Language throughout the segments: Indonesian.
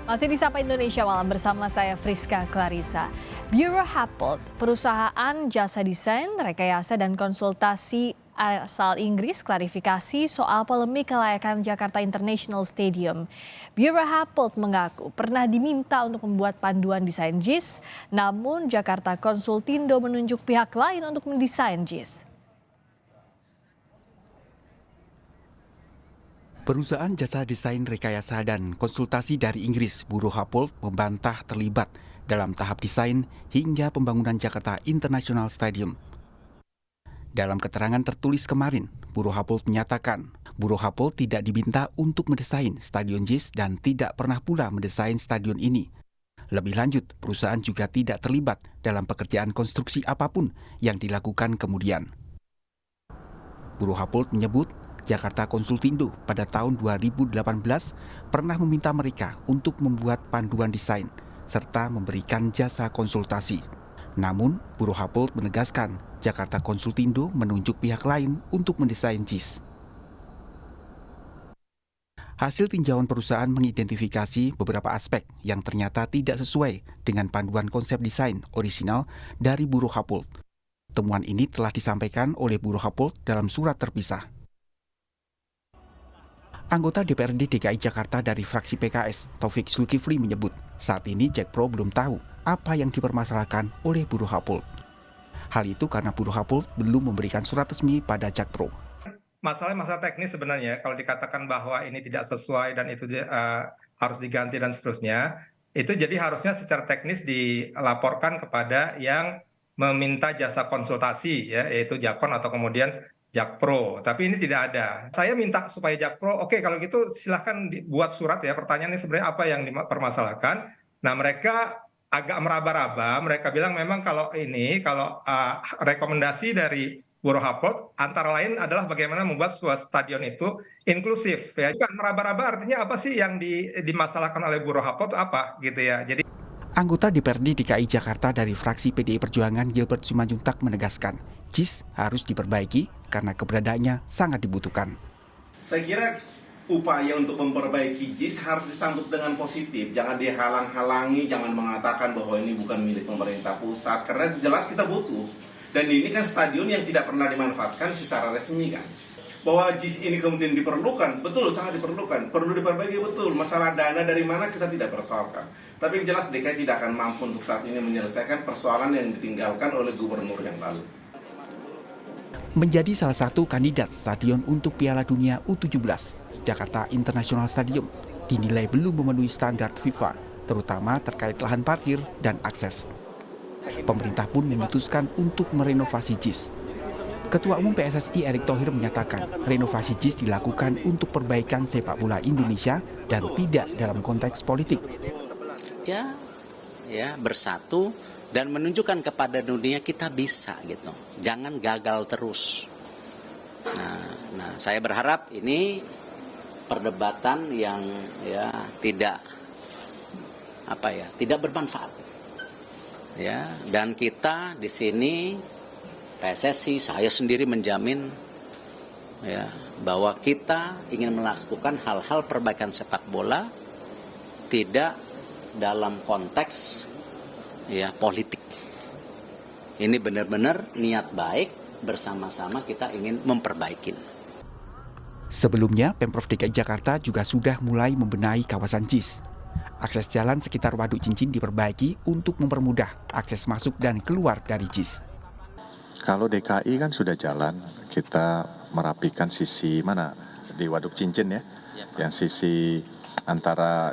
Masih di Sapa Indonesia Malam bersama saya Friska Clarissa. Bureau Happold, perusahaan jasa desain, rekayasa dan konsultasi asal Inggris klarifikasi soal polemik kelayakan Jakarta International Stadium. Bureau Happold mengaku pernah diminta untuk membuat panduan desain JIS, namun Jakarta Konsultindo menunjuk pihak lain untuk mendesain JIS. Perusahaan jasa desain rekayasa dan konsultasi dari Inggris, Bureau Happold, membantah terlibat dalam tahap desain hingga pembangunan Jakarta International Stadium. Dalam keterangan tertulis kemarin, Bureau Happold menyatakan, Bureau Happold tidak diminta untuk mendesain stadion JIS dan tidak pernah pula mendesain stadion ini. Lebih lanjut, perusahaan juga tidak terlibat dalam pekerjaan konstruksi apapun yang dilakukan kemudian. Bureau Happold menyebut, Jakarta Konsultindo pada tahun 2018 pernah meminta mereka untuk membuat panduan desain serta memberikan jasa konsultasi. Namun, Bureau Happold menegaskan Jakarta Konsultindo menunjuk pihak lain untuk mendesain JIS. Hasil tinjauan perusahaan mengidentifikasi beberapa aspek yang ternyata tidak sesuai dengan panduan konsep desain orisinal dari Bureau Happold. Temuan ini telah disampaikan oleh Bureau Happold dalam surat terpisah. Anggota DPRD DKI Jakarta dari fraksi PKS, Taufik Zulkifli menyebut, saat ini Jakpro belum tahu apa yang dipermasalahkan oleh Bureau Happold. Hal itu karena Bureau Happold belum memberikan surat resmi pada Jakpro. Masalah teknis sebenarnya, kalau dikatakan bahwa ini tidak sesuai dan itu harus diganti dan seterusnya, itu jadi harusnya secara teknis dilaporkan kepada yang meminta jasa konsultasi, ya, yaitu Jakon atau kemudian Jakpro, tapi ini tidak ada. Saya minta supaya Jakpro, oke kalau gitu silahkan dibuat surat ya, pertanyaannya sebenarnya apa yang dipermasalahkan. Nah mereka agak meraba-raba, mereka bilang memang kalau rekomendasi dari Bureau Happold antara lain adalah bagaimana membuat sebuah stadion itu inklusif. Ya. Bukan meraba-raba artinya apa sih yang dimasalahkan oleh Bureau Happold apa gitu ya. Jadi Anggota DPRD DKI Jakarta dari fraksi PDI Perjuangan Gilbert Simanjuntak menegaskan, JIS harus diperbaiki karena keberadaannya sangat dibutuhkan. Saya kira upaya untuk memperbaiki JIS harus disambut dengan positif. Jangan dihalang-halangi, jangan mengatakan bahwa ini bukan milik pemerintah pusat, karena jelas kita butuh. Dan ini kan stadion yang tidak pernah dimanfaatkan secara resmi kan. Bahwa JIS ini kemudian diperlukan, betul sangat diperlukan, perlu diperbaiki betul. Masalah dana dari mana kita tidak persoalkan. Tapi yang jelas DKI tidak akan mampu untuk saat ini menyelesaikan persoalan yang ditinggalkan oleh gubernur yang lalu. Menjadi salah satu kandidat stadion untuk Piala Dunia U17, Jakarta International Stadium dinilai belum memenuhi standar FIFA, terutama terkait lahan parkir dan akses. Pemerintah pun memutuskan untuk merenovasi JIS. Ketua Umum PSSI Erick Thohir menyatakan renovasi JIS dilakukan untuk perbaikan sepak bola Indonesia dan tidak dalam konteks politik. Ya, bersatu dan menunjukkan kepada dunia kita bisa gitu. Jangan gagal terus. Nah, saya berharap ini perdebatan yang ya tidak bermanfaat. Ya, dan kita di sini PSSI, saya sendiri menjamin ya bahwa kita ingin melakukan hal-hal perbaikan sepak bola tidak dalam konteks ya politik. Ini benar-benar niat baik bersama-sama kita ingin memperbaiki. Sebelumnya, Pemprov DKI Jakarta juga sudah mulai membenahi kawasan JIS. Akses jalan sekitar Waduk Cincin diperbaiki untuk mempermudah akses masuk dan keluar dari JIS. Kalau DKI kan sudah jalan, kita merapikan sisi mana di Waduk Cincin ya, yang sisi antara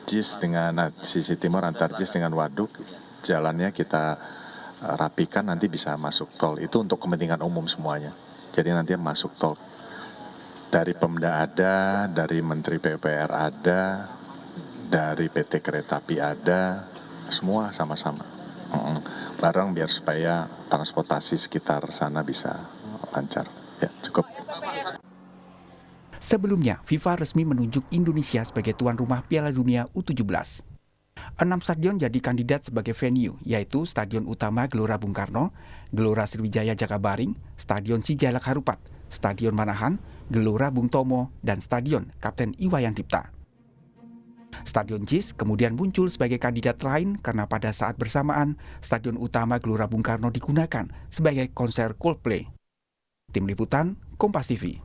JIS dengan sisi timur antar JIS dengan Waduk, jalannya kita rapikan nanti bisa masuk tol. Itu untuk kepentingan umum semuanya. Jadi nanti masuk tol. Dari Pemda ada, dari Menteri PUPR ada, dari PT Kereta Api ada, semua sama-sama. Bareng biar supaya transportasi sekitar sana bisa lancar. Ya, cukup. Sebelumnya, FIFA resmi menunjuk Indonesia sebagai tuan rumah Piala Dunia U17. 6 stadion jadi kandidat sebagai venue, yaitu Stadion Utama Gelora Bung Karno, Gelora Sriwijaya Jakabaring, Stadion Sijalak Harupat, Stadion Manahan, Gelora Bung Tomo, dan Stadion Kapten Iwayan Dipta. Stadion JIS kemudian muncul sebagai kandidat lain karena pada saat bersamaan Stadion Utama Gelora Bung Karno digunakan sebagai konser Coldplay. Tim Liputan, Kompas TV.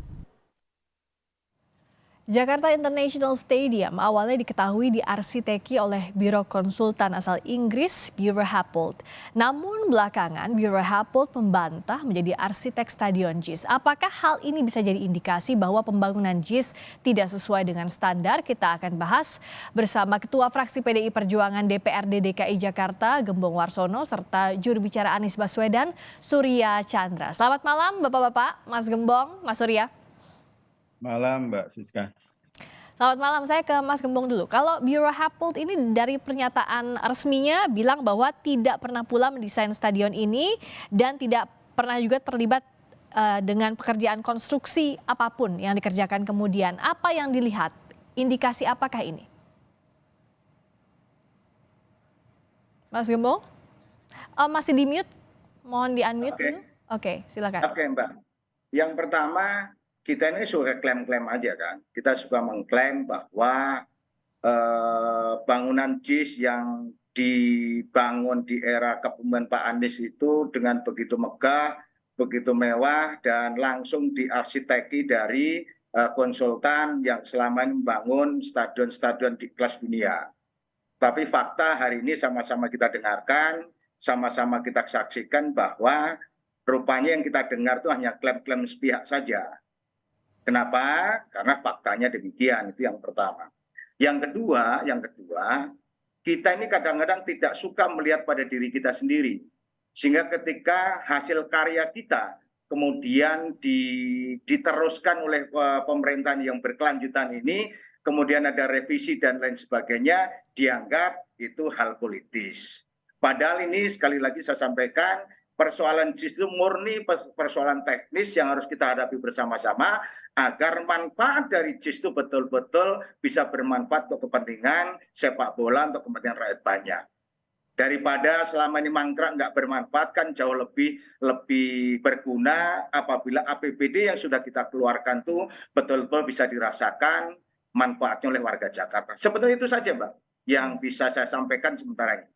Jakarta International Stadium awalnya diketahui diarsiteki oleh Biro Konsultan asal Inggris Buro Happold. Namun belakangan Buro Happold membantah menjadi arsitek Stadion JIS. Apakah hal ini bisa jadi indikasi bahwa pembangunan JIS tidak sesuai dengan standar? Kita akan bahas bersama Ketua Fraksi PDI Perjuangan DPRD DKI Jakarta Gembong Warsono serta juru bicara Anies Baswedan Surya Chandra. Selamat malam Bapak-bapak, Mas Gembong, Mas Surya. Malam Mbak Siska. Selamat malam, saya ke Mas Gembong dulu. Kalau Buro Happold ini dari pernyataan resminya bilang bahwa tidak pernah pula mendesain stadion ini dan tidak pernah juga terlibat dengan pekerjaan konstruksi apapun yang dikerjakan kemudian. Apa yang dilihat? Indikasi apakah ini? Mas Gembong? Masih di mute? Mohon di unmute dulu. Oke, silakan. Oke Mbak, yang pertama kita ini suka klaim-klaim aja kan. Kita suka mengklaim bahwa bangunan JIS yang dibangun di era kepemimpinan Pak Anies itu dengan begitu megah, begitu mewah, dan langsung diarsiteki dari konsultan yang selama ini membangun stadion-stadion di kelas dunia. Tapi fakta hari ini sama-sama kita dengarkan, sama-sama kita saksikan bahwa rupanya yang kita dengar itu hanya klaim-klaim sepihak saja. Kenapa? Karena faktanya demikian, itu yang pertama. Yang kedua, kita ini kadang-kadang tidak suka melihat pada diri kita sendiri. Sehingga ketika hasil karya kita kemudian diteruskan oleh pemerintahan yang berkelanjutan ini, kemudian ada revisi dan lain sebagainya, dianggap itu hal politis. Padahal ini sekali lagi saya sampaikan, persoalan JIS itu murni persoalan teknis yang harus kita hadapi bersama-sama agar manfaat dari JIS itu betul-betul bisa bermanfaat untuk kepentingan sepak bola, untuk kepentingan rakyat banyak. Daripada selama ini mangkrak nggak bermanfaat, kan jauh lebih berguna apabila APBD yang sudah kita keluarkan tuh betul-betul bisa dirasakan manfaatnya oleh warga Jakarta. Sebetulnya itu saja Mbak yang bisa saya sampaikan sementara ini.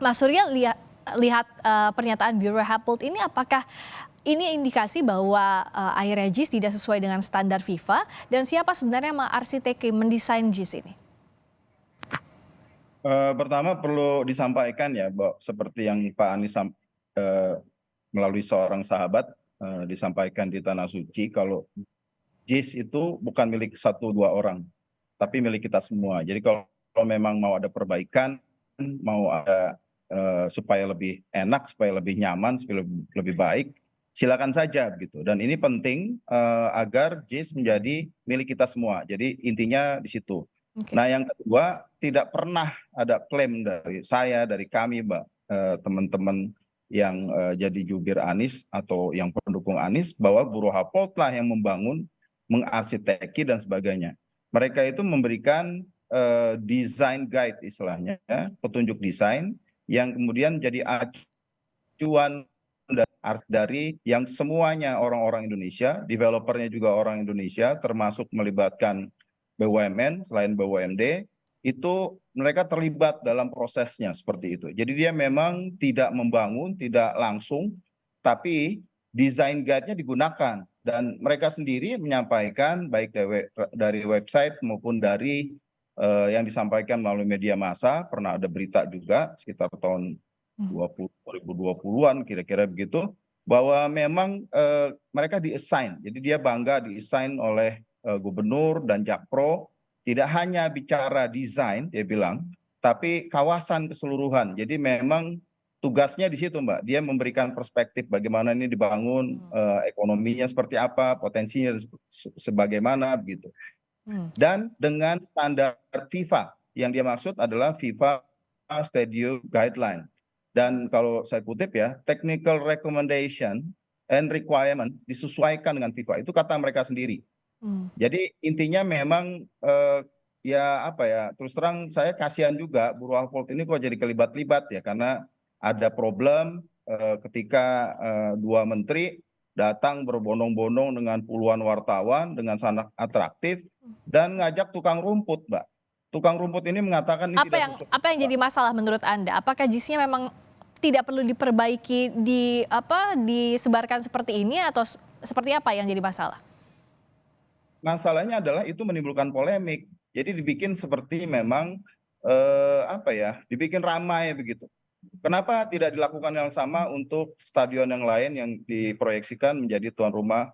Mas Surya, lihat pernyataan Buro Happold ini, apakah ini indikasi bahwa akhirnya JIS tidak sesuai dengan standar FIFA, dan siapa sebenarnya mengarsiteki mendesain JIS ini? Pertama perlu disampaikan ya, bahwa seperti yang Pak Anies melalui seorang sahabat disampaikan di Tanah Suci, kalau JIS itu bukan milik 1-2 orang, tapi milik kita semua. Jadi kalau memang mau ada perbaikan, mau ada supaya lebih enak, supaya lebih nyaman, supaya lebih baik, silakan saja begitu. Dan ini penting agar JIS menjadi milik kita semua. Jadi intinya di situ. Okay. Nah yang kedua, tidak pernah ada klaim dari saya, dari kami, Mbak, teman-teman yang jadi jubir Anies atau yang pendukung Anies, bahwa Buro Happold lah yang membangun, mengarsiteki dan sebagainya. Mereka itu memberikan design guide istilahnya, petunjuk desain yang kemudian jadi acuan dari yang semuanya orang-orang Indonesia, developernya juga orang Indonesia, termasuk melibatkan BUMN selain BUMD, itu mereka terlibat dalam prosesnya seperti itu. Jadi dia memang tidak membangun, tidak langsung, tapi design guide-nya digunakan. Dan mereka sendiri menyampaikan baik dari website maupun dari yang disampaikan melalui media massa, pernah ada berita juga sekitar tahun 2020-an kira-kira begitu, bahwa memang mereka di-assign. Jadi dia bangga di-assign oleh gubernur dan Jakpro, tidak hanya bicara desain dia bilang, tapi kawasan keseluruhan. Jadi memang tugasnya di situ Mbak, dia memberikan perspektif bagaimana ini dibangun, ekonominya seperti apa, potensinya sebagaimana begitu. Dan dengan standar FIFA, yang dia maksud adalah FIFA Stadium Guideline. Dan kalau saya kutip ya, technical recommendation and requirement disesuaikan dengan FIFA, itu kata mereka sendiri. Jadi intinya memang ya apa ya, terus terang saya kasihan juga Buro Happold ini kok jadi kelibat-libat ya, karena ada problem ketika 2 menteri datang berbondong-bondong dengan puluhan wartawan dengan sangat atraktif dan ngajak tukang rumput, Mbak. tukang rumput ini mengatakan ini tidak sesuai. Apa yang jadi masalah menurut Anda? Apakah JIS-nya memang tidak perlu diperbaiki, disebarkan seperti ini, atau seperti apa yang jadi masalah? Masalahnya adalah itu menimbulkan polemik. Jadi dibikin seperti memang dibikin ramai begitu. Kenapa tidak dilakukan yang sama untuk stadion yang lain yang diproyeksikan menjadi tuan rumah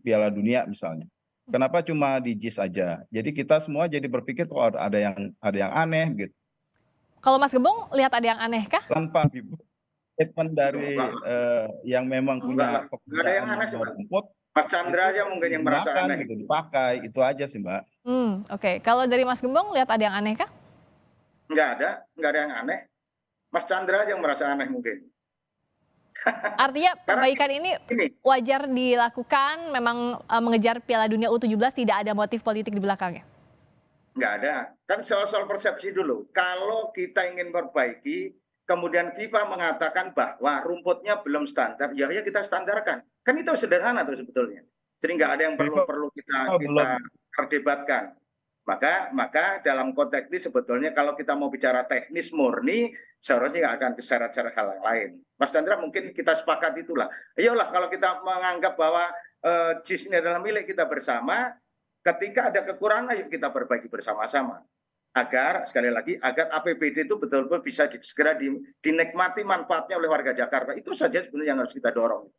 Piala Dunia misalnya? Kenapa cuma di JIS aja? Jadi kita semua jadi berpikir kok ada yang aneh gitu. Kalau Mas Gembong lihat ada yang aneh kah? Tanpa statement dari yang memang punya nggak ada yang aneh sih, Mbak. rumput, Mas Chandra aja mungkin yang merasa digunakan aneh. gitu, dipakai, itu aja sih Mbak. Oke. Kalau dari Mas Gembong lihat ada yang aneh kah? Nggak ada yang aneh. Mas Chandra aja yang merasa aneh mungkin. Artinya perbaikan ini wajar dilakukan, memang mengejar Piala Dunia U17 tidak ada motif politik di belakangnya? Nggak ada. Kan soal persepsi dulu. Kalau kita ingin perbaiki, kemudian FIFA mengatakan bahwa rumputnya belum standar, ya kita standarkan. Kan itu sederhana tuh sebetulnya. Jadi nggak ada yang perlu kita perdebatkan. Maka dalam konteks ini sebetulnya kalau kita mau bicara teknis murni, seharusnya nggak akan keseret-seret hal yang lain. Mas Chandra, mungkin kita sepakat itulah. Ayolah kalau kita menganggap bahwa JIS ini adalah milik kita bersama, ketika ada kekurangan ayo kita perbaiki bersama-sama. Agar sekali lagi agar APBD itu betul-betul bisa segera dinikmati manfaatnya oleh warga Jakarta. Itu saja sebenarnya yang harus kita dorong.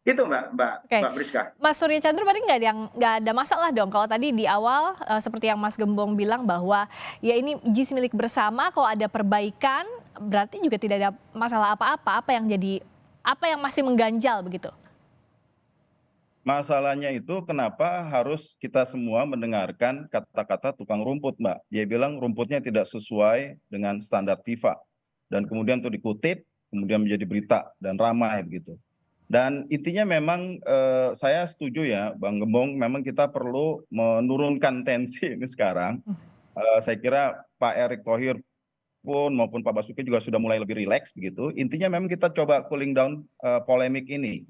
Itu Mbak Priska. Mas Surya Chandra berarti nggak ada masalah dong kalau tadi di awal seperti yang Mas Gembong bilang bahwa ya ini JIS milik bersama, kalau ada perbaikan berarti juga tidak ada masalah apa-apa. Apa yang masih mengganjal begitu? Masalahnya itu kenapa harus kita semua mendengarkan kata-kata tukang rumput, Mbak. Dia bilang rumputnya tidak sesuai dengan standar FIFA. Dan kemudian itu dikutip, kemudian menjadi berita dan ramai begitu. Dan intinya memang saya setuju ya Bang Gembong, memang kita perlu menurunkan tensi ini sekarang. Saya kira Pak Erick Thohir pun maupun Pak Basuki juga sudah mulai lebih rileks begitu. Intinya memang kita coba cooling down polemik ini.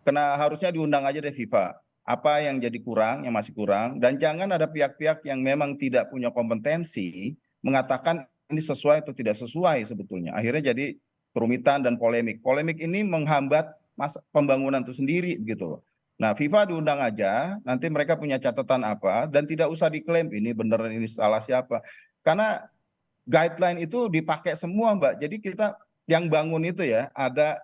Karena harusnya diundang aja deh FIFA. Apa yang jadi kurang, yang masih kurang. Dan jangan ada pihak-pihak yang memang tidak punya kompetensi mengatakan ini sesuai atau tidak sesuai sebetulnya. Akhirnya jadi kerumitan dan polemik. Polemik ini menghambat pembangunan itu sendiri gitu loh. Nah, FIFA diundang aja, nanti mereka punya catatan apa, dan tidak usah diklaim ini benar ini salah siapa. Karena guideline itu dipakai semua Mbak. Jadi kita yang bangun itu ya, ada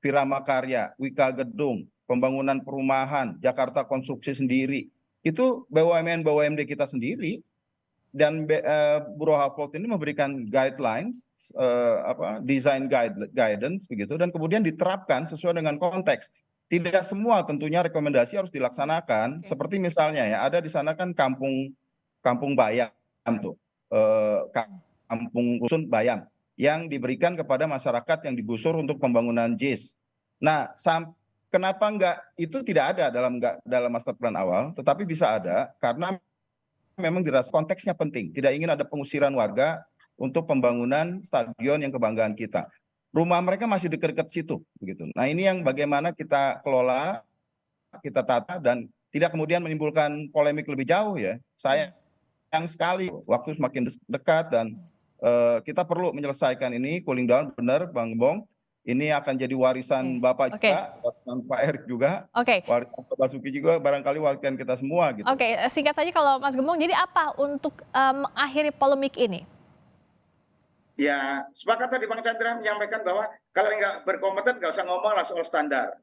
Wirama Karya, Wika Gedung, pembangunan perumahan, Jakarta Konstruksi sendiri. Itu BUMN kita sendiri. Dan Bureau Happold ini memberikan guidelines, design guidance begitu, dan kemudian diterapkan sesuai dengan konteks. Tidak semua tentunya rekomendasi harus dilaksanakan. Seperti misalnya ya ada di sana kan kampung Bayam tuh, kampung rusun Bayam yang diberikan kepada masyarakat yang digusur untuk pembangunan JIS. Nah, kenapa itu tidak ada dalam master plan awal, tetapi bisa ada karena memang dirasa konteksnya penting. Tidak ingin ada pengusiran warga untuk pembangunan stadion yang kebanggaan kita. Rumah mereka masih dekat-dekat situ, begitu. Nah, ini yang bagaimana kita kelola, kita tata dan tidak kemudian menimbulkan polemik lebih jauh ya. Sayang sekali waktu semakin dekat dan kita perlu menyelesaikan ini cooling down benar Bang Gembong. Ini akan jadi warisan Bapak juga, warisan Pak Erick juga, warisan Pak Basuki juga, barangkali warisan kita semua gitu. Oke, singkat saja kalau Mas Gembong, jadi apa untuk mengakhiri polemik ini? Ya, sepakat tadi Bang Chandra menyampaikan bahwa kalau nggak berkompeten nggak usah ngomong lah soal standar.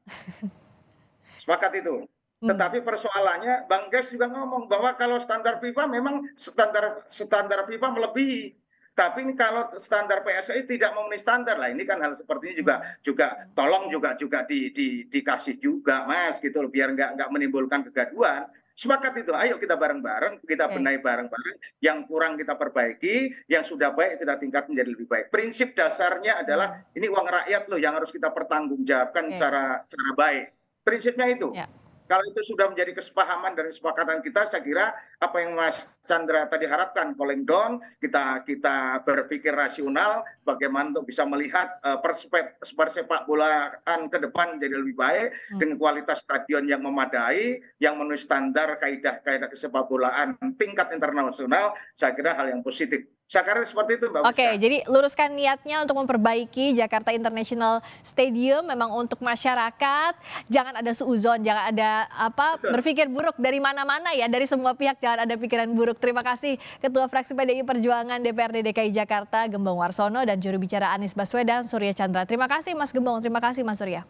Sepakat itu. Tetapi persoalannya Bang Ges juga ngomong bahwa kalau standar FIFA memang standar FIFA melebihi. Tapi ini kalau standar PSSI tidak memenuhi standar lah, ini kan hal seperti ini juga tolong juga dikasih juga Mas gitu loh, biar nggak menimbulkan kegaduhan. Sepakat itu, ayo kita bareng-bareng, kita benahi bareng-bareng, yang kurang kita perbaiki, yang sudah baik kita tingkat menjadi lebih baik. Prinsip dasarnya adalah ini uang rakyat loh yang harus kita pertanggungjawabkan cara baik. Prinsipnya itu. Kalau itu sudah menjadi kesepahaman dan kesepakatan kita, saya kira apa yang Mas Chandra tadi harapkan, cooling down, kita berpikir rasional, bagaimana untuk bisa melihat persepak bolaan ke depan menjadi lebih baik dengan kualitas stadion yang memadai, yang memenuhi standar kaidah-kaidah kesepak bolaan tingkat internasional. Saya kira hal yang positif. Saya kira seperti itu, Mbak Oke, Friska. jadi luruskan niatnya untuk memperbaiki Jakarta International Stadium memang untuk masyarakat. Jangan ada suuzon, jangan ada berpikir buruk dari mana-mana ya, dari semua pihak jangan ada pikiran buruk. Terima kasih Ketua Fraksi PDI Perjuangan DPRD DKI Jakarta Gembong Warsono dan juru bicara Anies Baswedan Surya Chandra. Terima kasih Mas Gembong, terima kasih Mas Surya.